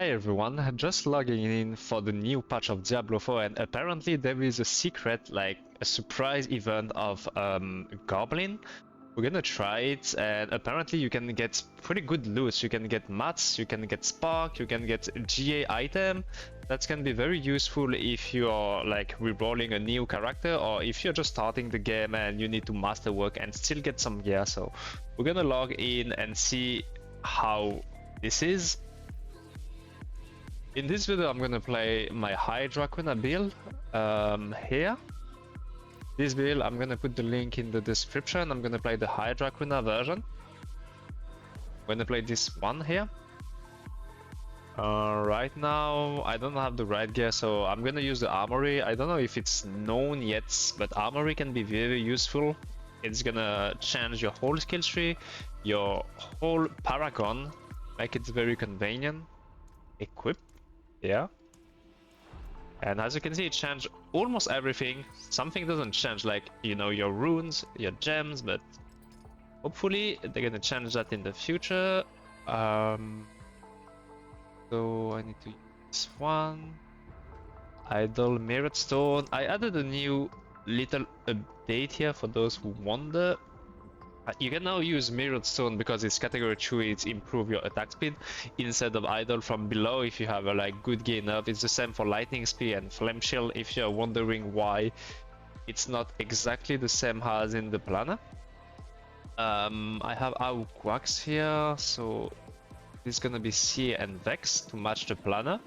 Hey everyone, just logging in for the new patch of Diablo 4 and apparently there is a secret, like a surprise event of Goblin. We're gonna try it and apparently you can get pretty good loot. You can get mats, you can get spark, you can get GA item. That can be very useful if you are like rerolling a new character or if you're just starting the game and you need to masterwork and still get some gear. So we're gonna log in and see how this is. In this video, I'm gonna play my Hydra Queen build here. This build, I'm gonna put the link in the description. I'm gonna play the Hydra Queen version. I'm gonna play this one here. Right now, I don't have the right gear, so I'm gonna use the armory. I don't know if it's known yet, but armory can be very useful. It's gonna change your whole skill tree, your whole paragon, make it very convenient. Equip. Yeah. And as you can see, it changed almost everything. Something doesn't change, like, you know, your runes, your gems, but hopefully they're gonna change that in the future. So I need to use this one. Idle mirrored stone. I added a new little update here for those who wonder. You can now use mirrored stone because it's category 2, it's improve your attack speed instead of idle from below if you have a like good gain up. It's the same for lightning speed and flame shield if you're wondering why it's not exactly the same as in the planner. I have our quacks here, so it's gonna be Seer and Vex to match the planner.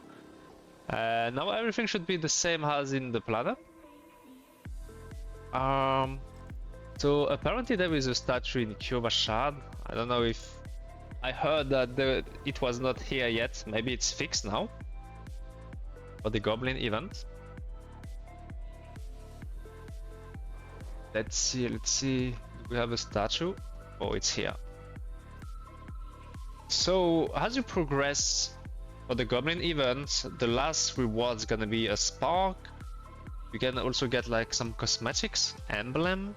Now everything should be the same as in the planner. So apparently there is a statue in Kyovashad. I don't know if I heard that it was not here yet. Maybe it's fixed now for the Goblin event. Let's see. Do we have a statue? Oh, it's here. So as you progress for the Goblin event, the last reward is gonna be a spark. You can also get like some cosmetics, emblem.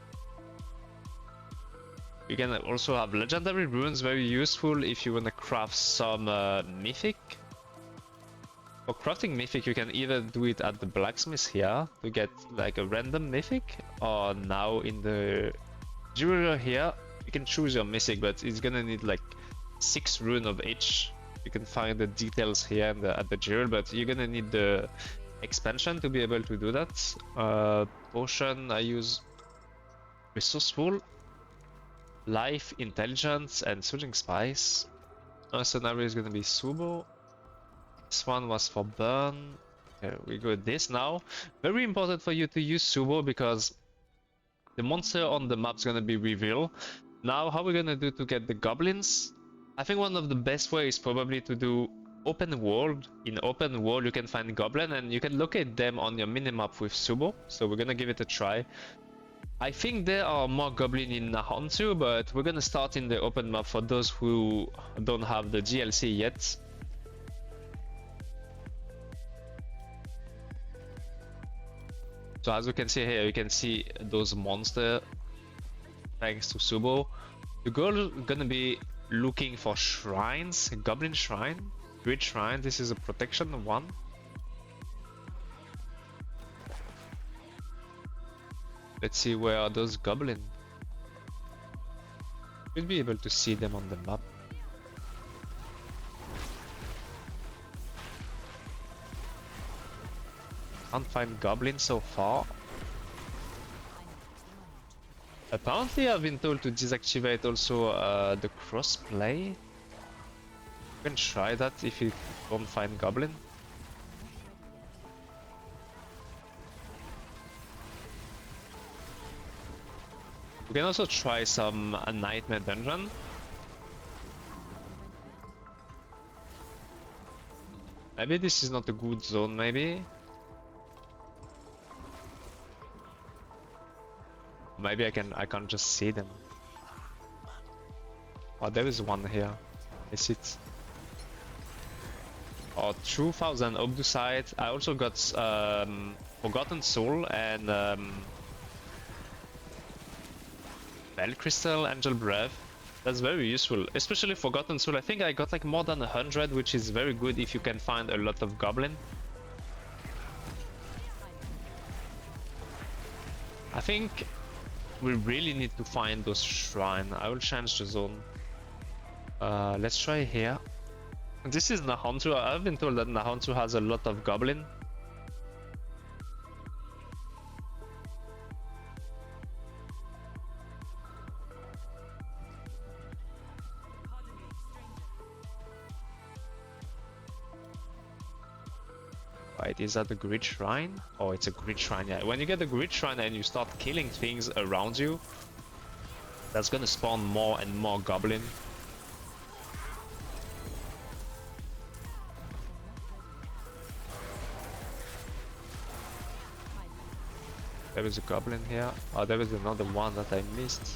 You can also have legendary runes, very useful if you want to craft some mythic. For crafting mythic, you can either do it at the blacksmith here to get like a random mythic, or now in the jeweler here, you can choose your mythic, but it's gonna need like 6 runes of each. You can find the details here at the jeweler, but you're gonna need the expansion to be able to do that. Potion, I use resourceful. Life, intelligence, and switching spice. Mercenary is gonna be Subo. This one was for burn. Okay, we go with this now. Very important for you to use Subo because the monster on the map is gonna be revealed. Now, how we're gonna do to get the goblins? I think one of the best ways is probably to do open world. In open world, you can find goblin and you can locate them on your minimap with Subo. So we're gonna give it a try. I think there are more goblin in Nahon too, but we're gonna start in the open map for those who don't have the DLC yet. So as you can see here, you can see those monsters thanks to Subo. The goal is gonna be looking for shrines, goblin shrine, grid shrine. This is a protection one. Let's see where are those goblins. We'll be able to see them on the map. Can't find goblins so far. Apparently I've been told to deactivate also the crossplay. You can try that if you don't find goblin. We can also try some nightmare dungeon. Maybe this is not a good zone, maybe. Maybe I can't just see them. Oh, there is one here. Is it? Oh, 2000 Obducite. I also got Forgotten Soul and Bell Crystal, Angel Breath. That's very useful, especially Forgotten Soul. I think I got like more than 100, which is very good if you can find a lot of Goblin. I think we really need to find those shrine. I will change the zone. Let's try here. This is Nahontu. I've been told that Nahontu has a lot of Goblin. Right, is that the Grid Shrine? Oh, it's a Grid Shrine, yeah. When you get the Grid Shrine and you start killing things around you, that's gonna spawn more and more Goblin. There is a Goblin here. Oh, there is another one that I missed.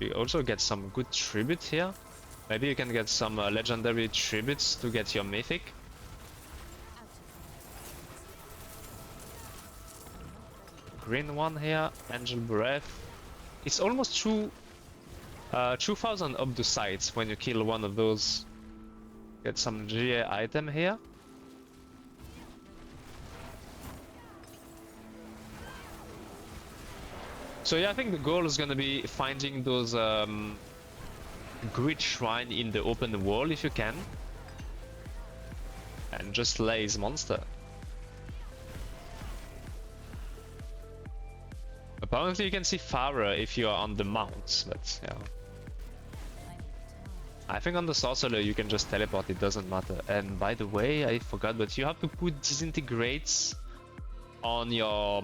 We also get some good tribute here. Maybe you can get some legendary tributes to get your mythic. Green one here, Angel Breath. It's almost 2000 up the sides when you kill one of those. Get some GA item here. So yeah, I think the goal is gonna be finding those Grid Shrine in the open world if you can. And just slay his monster. Apparently you can see Farah if you are on the mount, but yeah. I think on the sorcerer you can just teleport, it doesn't matter. And by the way, I forgot, but you have to put disintegrates on your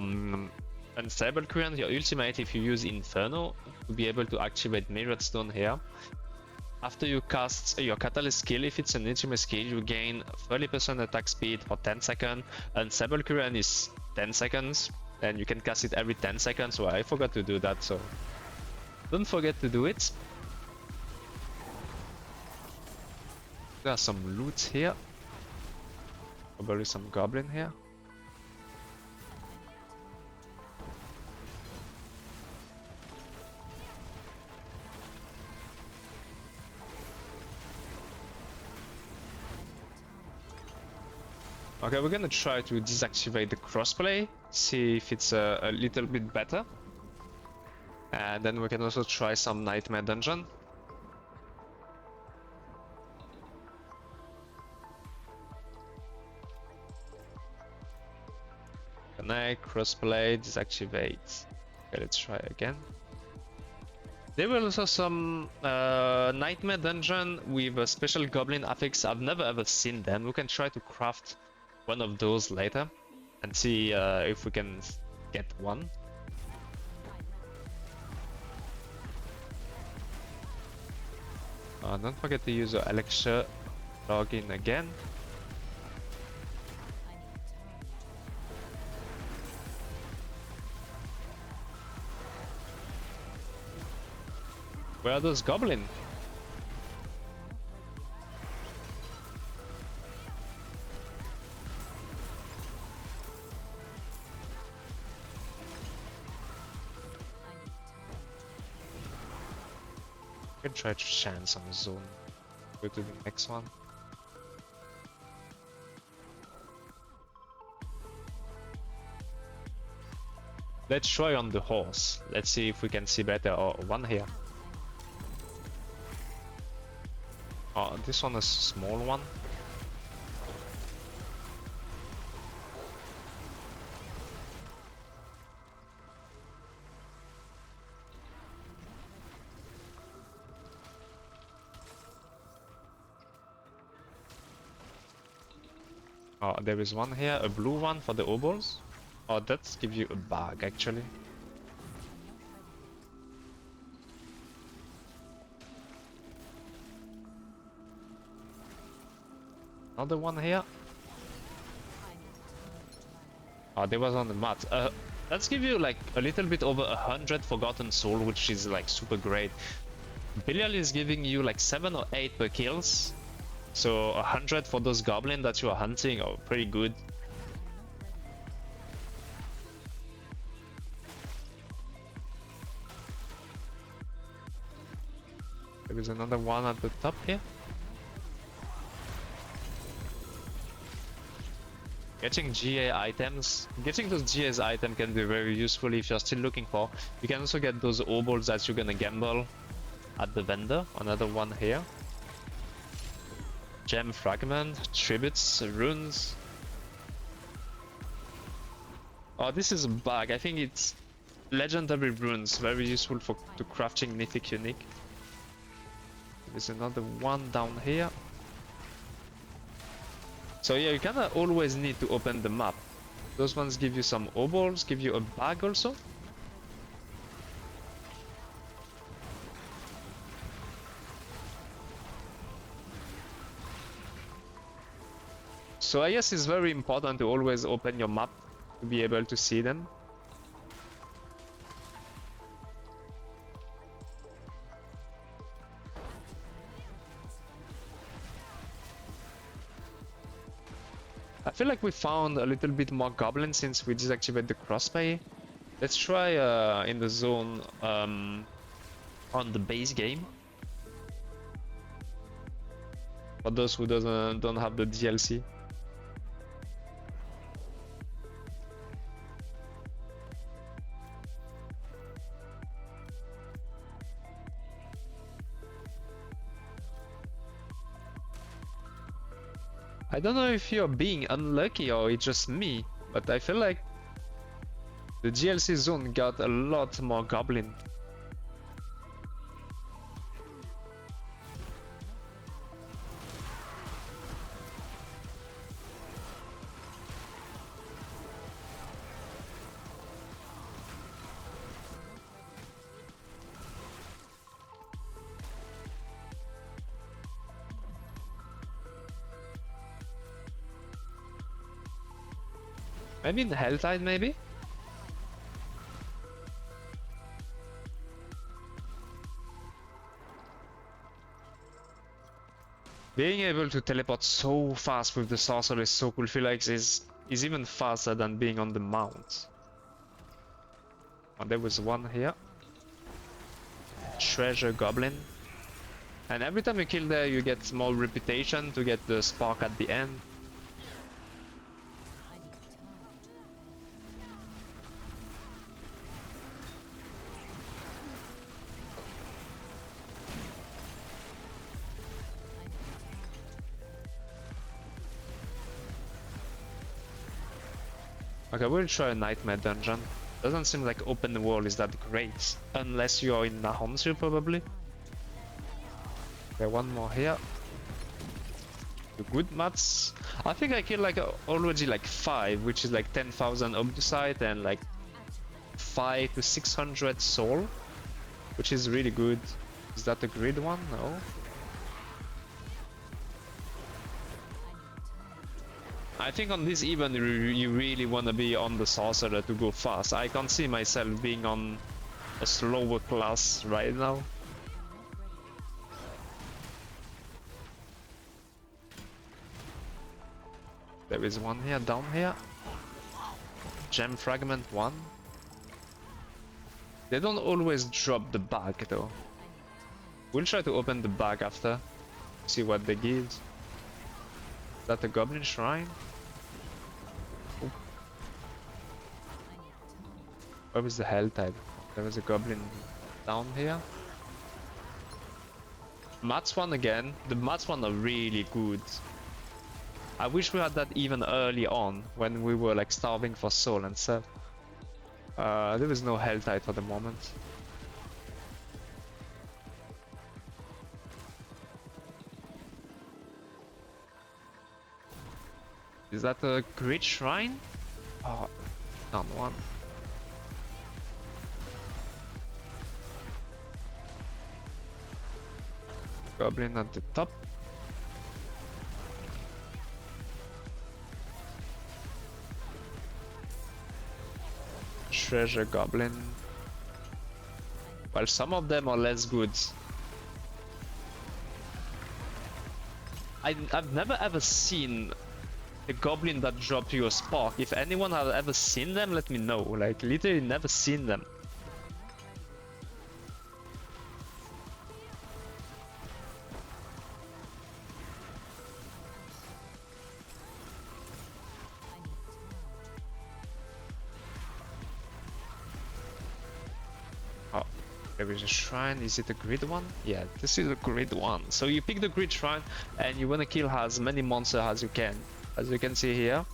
unstable current, your ultimate if you use Inferno, to be able to activate Mirrored Stone here. After you cast your Catalyst skill, if it's an ultimate skill, you gain 30% attack speed for 10 seconds. Unstable current is 10 seconds, and you can cast it every 10 seconds, so I forgot to do that, so don't forget to do it. There's some loot here. Probably some Goblin here. Okay, we're gonna try to deactivate the crossplay, see if it's a little bit better. And then we can also try some Nightmare Dungeon. Connect, crossplay, deactivate. Okay, let's try again. There were also some Nightmare Dungeon with a special Goblin affix. I've never ever seen them. We can try to craft one of those later and see if we can get one. Don't forget to use your Alexa login again. Where are those Goblin? I can try to chance on the zone. Go to the next one. Let's try on the horse. Let's see if we can see better. Oh, one here. Oh, this one is a small one. Oh, there is one here, a blue one for the obols. Oh, that gives you a bag actually. Another one here. Oh, there was on the mat. Let's give you like a little bit over 100 Forgotten Soul, which is like super great. Belial is giving you like 7 or 8 per kills. So 100 for those goblin that you are hunting are pretty good. There is another one at the top here. Getting GA items. Getting those GA's items can be very useful if you're still looking for. You can also get those obols that you're gonna gamble at the vendor. Another one here. Gem fragment, tributes, runes. Oh, this is a bug. I think it's legendary runes, very useful for to crafting mythic unique. There's another one down here. So yeah, you kinda always need to open the map. Those ones give you some obols, give you a bag also. So I guess it's very important to always open your map to be able to see them. I feel like we found a little bit more goblins since we deactivated the crossbow. Let's try in the zone on the base game. For those who don't have the DLC. I don't know if you're being unlucky or it's just me, but I feel like the DLC zone got a lot more goblin. Maybe in Helltide, maybe? Being able to teleport so fast with the sorcerer is so cool. I feel like is even faster than being on the mount. Oh, there was one here. Treasure Goblin. And every time you kill there, you get more reputation to get the spark at the end. Okay, we'll try a nightmare dungeon. Doesn't seem like open world is that great. Unless you are in Nahonsu, probably. Okay, one more here. The good mats. I think I killed like already like 5, which is like 10,000 Obdusite and like 5 to 600 soul. Which is really good. Is that a grid one? No. I think on this event you really want to be on the sorcerer to go fast. I can't see myself being on a slower class right now. There is one here, down here. Gem fragment 1. They don't always drop the bag though. We'll try to open the bag after. See what they give. Is that a goblin shrine? Where was the Helltide? There was a goblin down here. Mats one again. The mats one are really good. I wish we had that even early on when we were like starving for soul and stuff. There was no Helltide for the moment. Is that a great shrine? Oh, down one. Goblin at the top. Treasure Goblin. Well, some of them are less good. I've never ever seen a goblin that dropped you a spark. If anyone has ever seen them, let me know. Like, literally never seen them. There is a shrine. Is it a grid one? Yeah, this is a grid one. So you pick the grid shrine and you want to kill as many monsters as you can. As you can see here.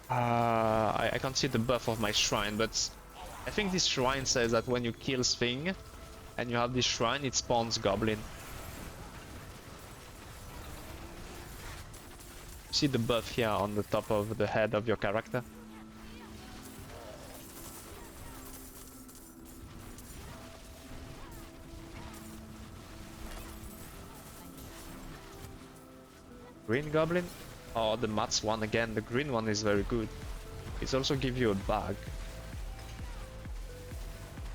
I can't see the buff of my shrine, but I think this shrine says that when you kill thing and you have this shrine, it spawns goblin. See the buff here on the top of the head of your character? Green goblin? Oh, the mats one again. The green one is very good. It also gives you a bag.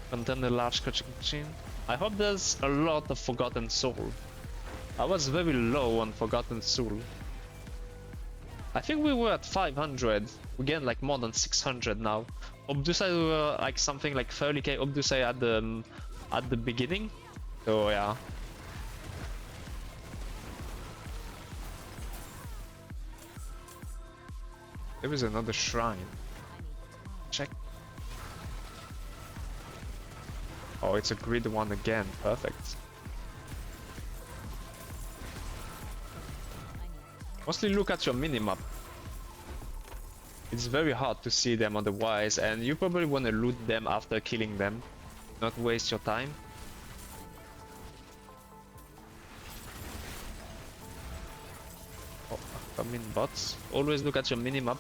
Contain a large coaching machine. I hope there's a lot of Forgotten Soul. I was very low on Forgotten Soul. I think we were at 500. We gained like more than 600 now. Obdusai we were like something like 30k Obdusai at the beginning. So yeah. There is another shrine. Check. Oh, it's a grid one again. Perfect. Mostly look at your minimap. It's very hard to see them otherwise, and you probably want to loot them after killing them. Not waste your time. Oh, come in bots. Always look at your minimap.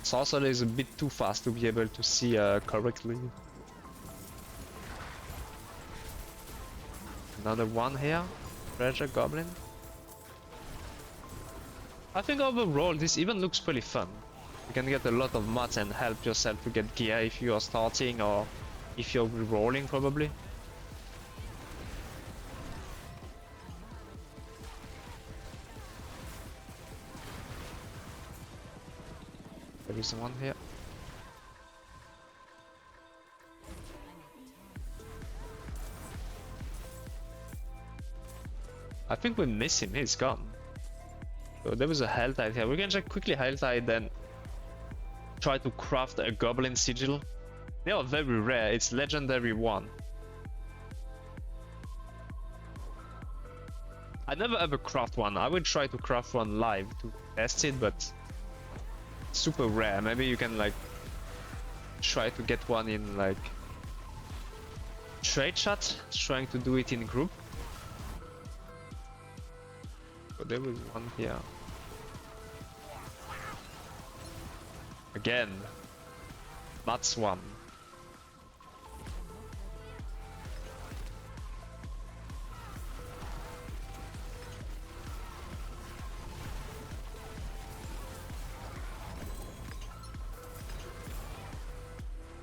Sorcerer is a bit too fast to be able to see correctly. Another one here. Treasure Goblin. I think overall this even looks pretty fun. You can get a lot of mods and help yourself to get gear if you are starting or if you're rerolling probably. There is one here. I think we miss him, he's gone. So there was a Hell Tide here. We can just quickly Hell Tide, then try to craft a Goblin Sigil. They are very rare, it's legendary 1. I never ever craft one. I would try to craft one live to test it, but it's super rare. Maybe you can like try to get one in like trade chat, trying to do it in group. But there was one here. Again, that's one.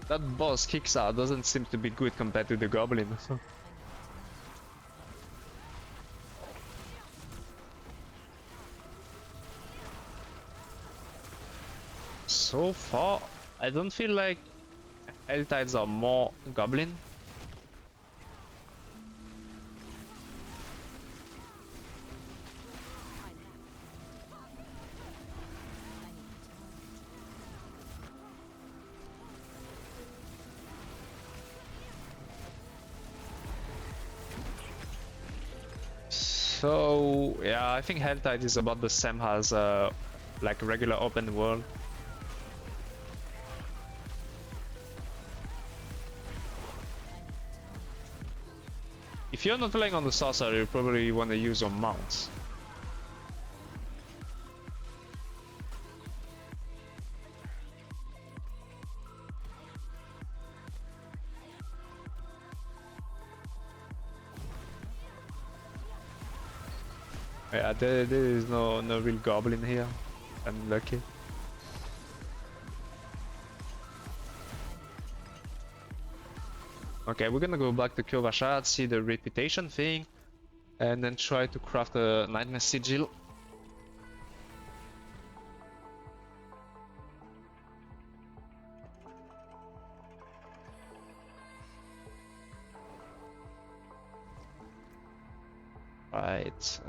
That boss Kickstar doesn't seem to be good compared to the Goblin. So far, I don't feel like Hell Tides are more Goblin. So yeah, I think Hell Tide is about the same as like regular open world. If you're not playing on the sorcerer, you probably want to use your mounts. Yeah, there is no real goblin here. I'm lucky. Okay, we're gonna go back to Kyovashad, see the reputation thing, and then try to craft a Nightmare Sigil. Right,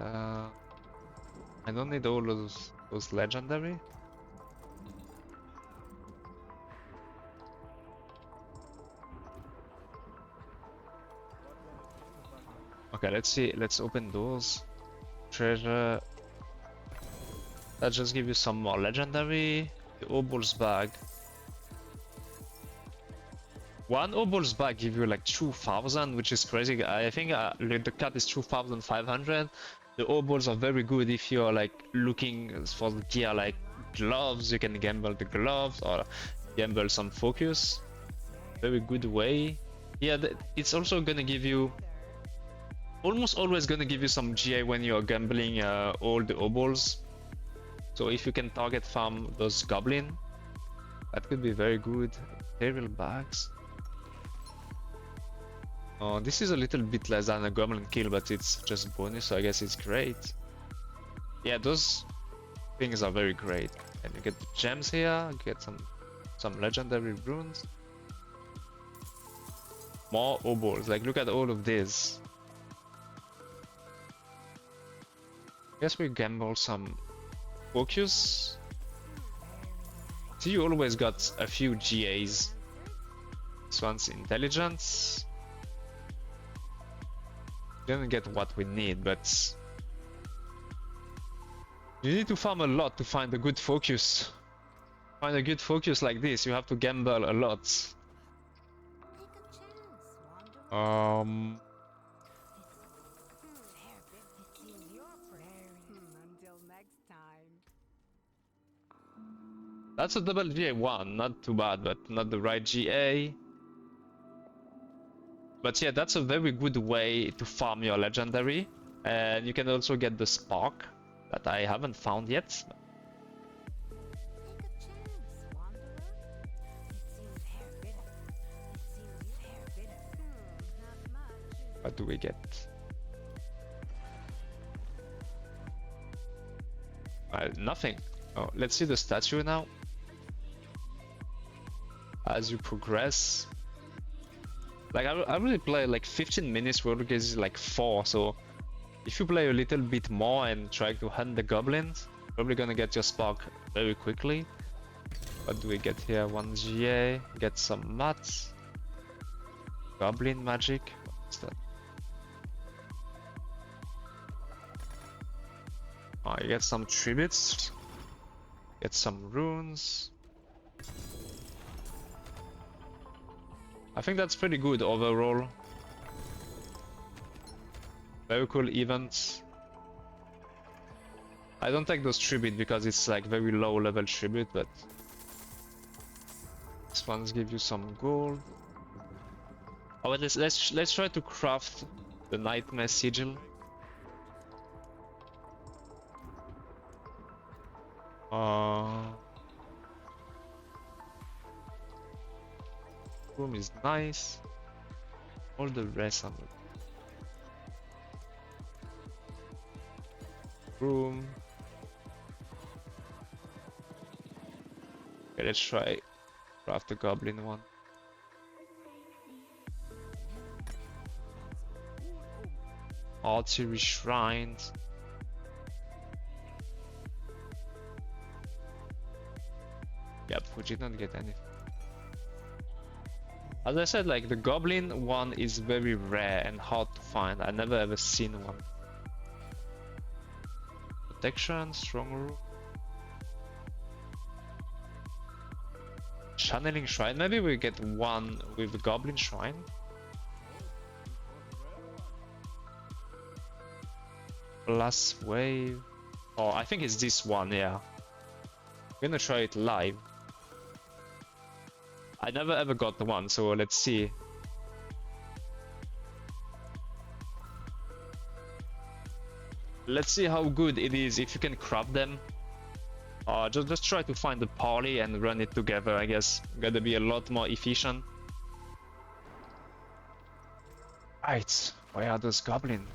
I don't need all those legendary. Okay, let's see. Let's open doors. Treasure. That just give you some more legendary. The Obol's bag. One Obol's bag give you like 2,000, which is crazy. I think like the cap is 2,500. The Obols are very good if you're like looking for the gear like gloves. You can gamble the gloves or gamble some focus. Very good way. Yeah, it's also gonna give you almost always gonna give you some GA when you're gambling all the Obols. So if you can target farm those Goblin, that could be very good. Material bags. Oh, this is a little bit less than a Goblin kill, but it's just bonus, so I guess it's great. Yeah, those things are very great. And you get the gems here, you get some legendary runes. More Obols, like look at all of this. Guess we gamble some focus. See, you always got a few GAs. This one's intelligence. Didn't get what we need, but you need to farm a lot to find a good focus. Find a good focus like this, you have to gamble a lot. That's a double GA1, not too bad, but not the right GA. But yeah, that's a very good way to farm your legendary. And you can also get the spark that I haven't found yet. What do we get? Nothing. Oh, let's see the statue now. As you progress. Like I really play like 15 minutes, world is like 4, so if you play a little bit more and try to hunt the goblins, probably gonna get your spark very quickly. What do we get here? 1 GA, get some mats. Goblin magic, what's that? Oh, you get some tributes, get some runes. I think that's pretty good overall. Very cool events. I don't take those tribute because it's like very low level tribute, but these ones give you some gold. Oh, let's try to craft the nightmare sigil. Room is nice. All the rest are room. Okay, let's try craft the goblin one. Archery shrines. Yep, we did not get anything. As I said, like the goblin one is very rare and hard to find. I never ever seen one. Protection, strong room. Channeling shrine. Maybe we get one with the goblin shrine. Last wave. Oh, I think it's this one, yeah. I'm gonna try it live. I never ever got the one, so let's see. Let's see how good it is if you can craft them. Just try to find the party and run it together, I guess. Gotta be a lot more efficient. Right, where are those goblins?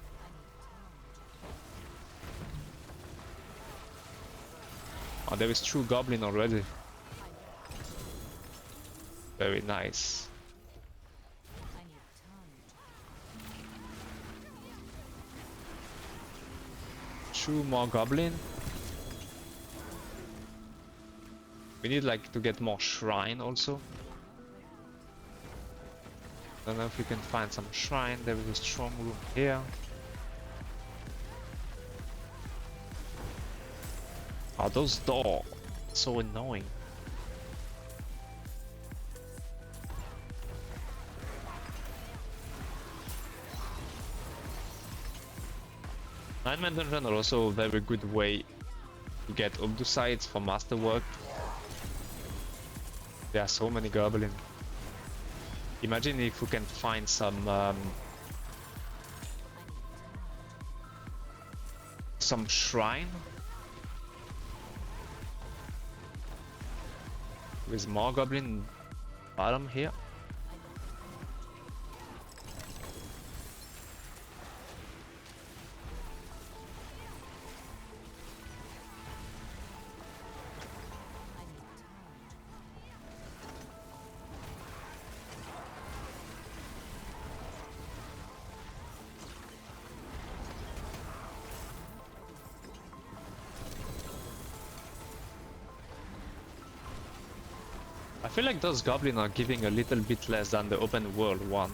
Oh, there is 2 goblin already. Very nice. 2 more goblin. We need like to get more shrine also. Don't know if we can find some shrine. There is a strong room here. Oh, those doors. So annoying. Nine-man dungeon are also a very good way to get Obdusites for masterwork. There are so many goblins. Imagine if we can find some shrine with more goblin bottom here. I feel like those goblins are giving a little bit less than the open world one.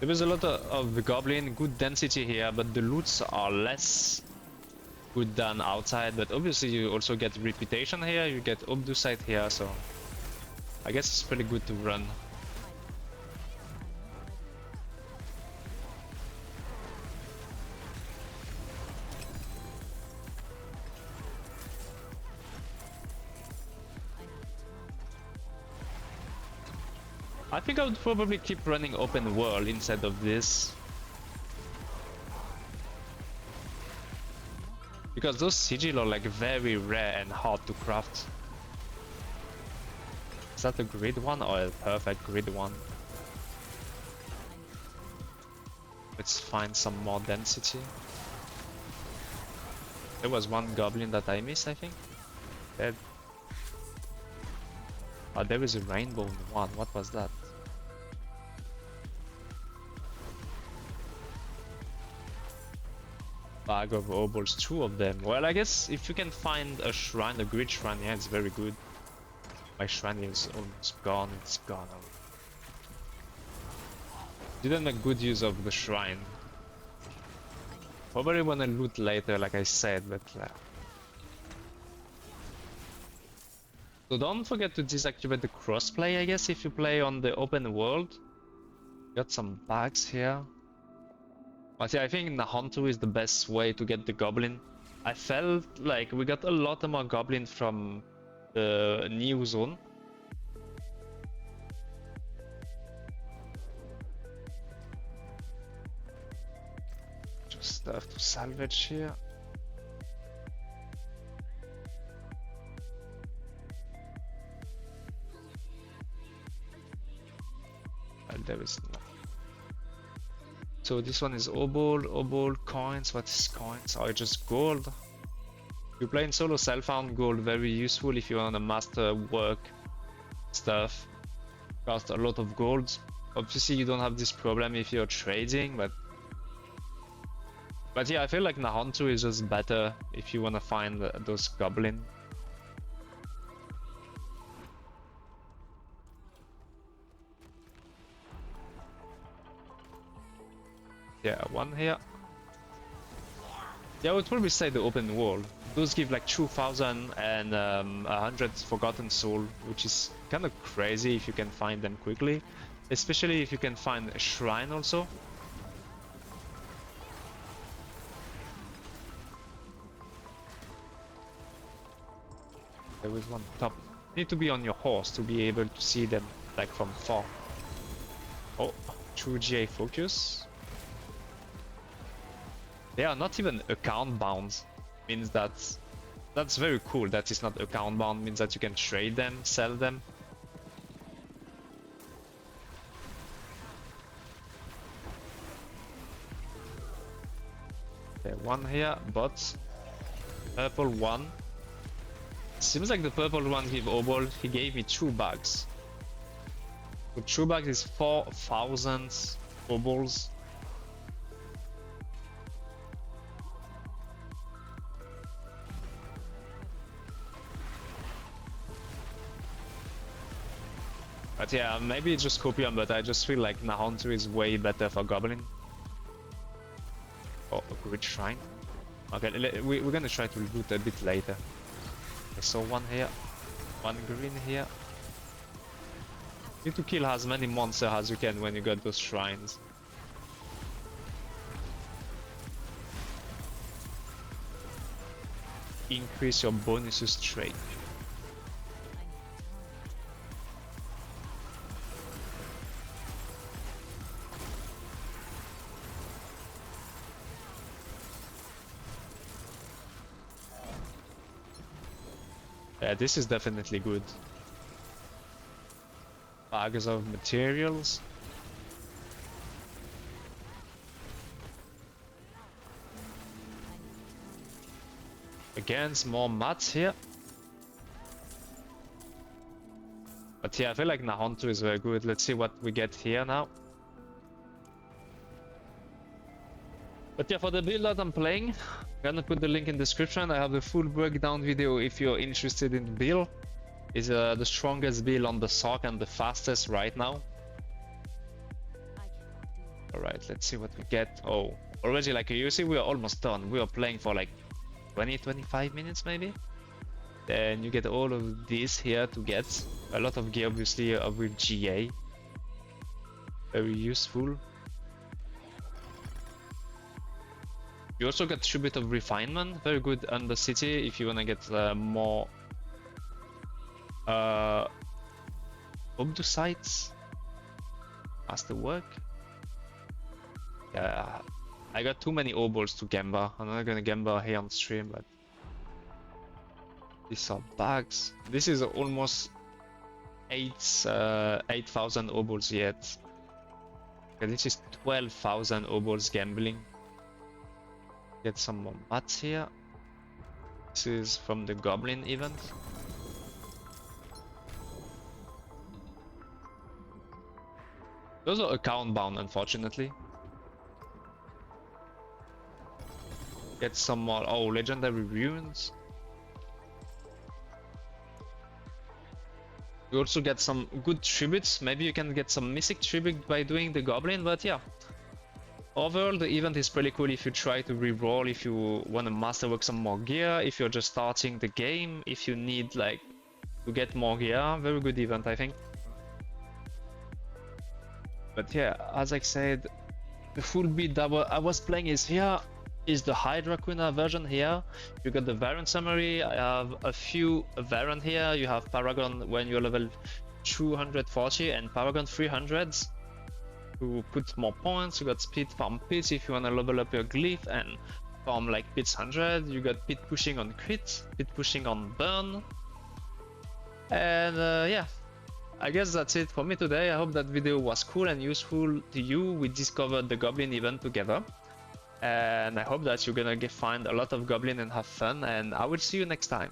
There is a lot of the goblin, good density here, but the loots are less good than outside. But obviously you also get reputation here, you get Obdusite here, so I guess it's pretty good to run. I think I would probably keep running open world instead of this. Because those sigil are like very rare and hard to craft. Is that a grid one or a perfect grid one? Let's find some more density. There was one goblin that I missed, I think. Dead. Oh, there is a rainbow one. What was that? Bag of obols, 2 of them. Well, I guess if you can find a shrine, a grid shrine, yeah, it's very good. My shrine is almost gone. It's gone. Didn't make good use of the shrine. Probably wanna loot later, like I said, but so don't forget to deactivate the crossplay, I guess, if you play on the open world. Got some bags here. But yeah, I think Nahontu is the best way to get the goblin. I felt like we got a lot more goblin from the new zone. Just stuff to salvage here. And there is no. So this one is obol, coins. What is coins? Oh, just gold. You play in solo, self-found gold, very useful if you want to master work stuff. Cost a lot of gold. Obviously you don't have this problem if you're trading, but yeah, I feel like Nahontu is just better if you want to find those goblin. Yeah, one here. Yeah, I would probably say the open world. Those give like 2000 and 100 forgotten soul, which is kind of crazy if you can find them quickly. Especially if you can find a shrine also. There was one top. You need to be on your horse to be able to see them like from far. Oh, true GA focus. They are not even account bound. Means that's very cool. That is not account bound. Means that you can trade them, sell them. Okay, one here, but purple one. Seems like the purple one give obol. He gave me 2 bags. So 2 bags is 4,000 obols. But yeah, maybe it's just Copium, but I just feel like Nahontu is way better for Goblin. Oh, a Grid Shrine. Okay, we're gonna try to loot a bit later. I saw one here, one green here. You need to kill as many monsters as you can when you got those shrines. Increase your bonuses trait. Yeah, this is definitely good. Bags of materials. Again, some more mats here. But yeah, I feel like Nahontu is very good. Let's see what we get here now. But yeah, for the build that I'm playing, I'm gonna put the link in the description. I have the full breakdown video if you're interested in the build. It's the strongest build on the SOC and the fastest right now. Alright, let's see what we get. Oh, already like you see, we are almost done. We are playing for like 20-25 minutes maybe. Then you get all of this here to get. A lot of gear obviously with GA. Very useful. You also get Tribute of Refinement, very good on the city if you wanna get more Obdusites. Master work. Yeah, I got too many obols to Gamba. I'm not gonna Gamba here on stream, but these are bags. This is almost 8,000 obols yet. Okay, this is 12,000 obols gambling. Get some more mats here. This is from the Goblin event. Those are account bound, unfortunately. Get some more. Oh, legendary runes. You also get some good tributes. Maybe you can get some mythic tribute by doing the Goblin, but yeah. Overall, the event is pretty cool if you try to reroll, if you want to masterwork some more gear, if you're just starting the game, if you need like to get more gear. Very good event, I think. But yeah, as I said, the full build that I was playing is here. Is the Hydra Kuna version here. You got the variant summary. I have a few variant here. You have Paragon when you're level 240 and Paragon 300s. To put more points, you got speed farm pits if you want to level up your glyph and farm like pits 100. You got pit pushing on crit, pit pushing on burn. And yeah, I guess that's it for me today. I hope that video was cool and useful to you. We discovered the Goblin event together. And I hope that you're gonna find a lot of Goblin and have fun. And I will see you next time.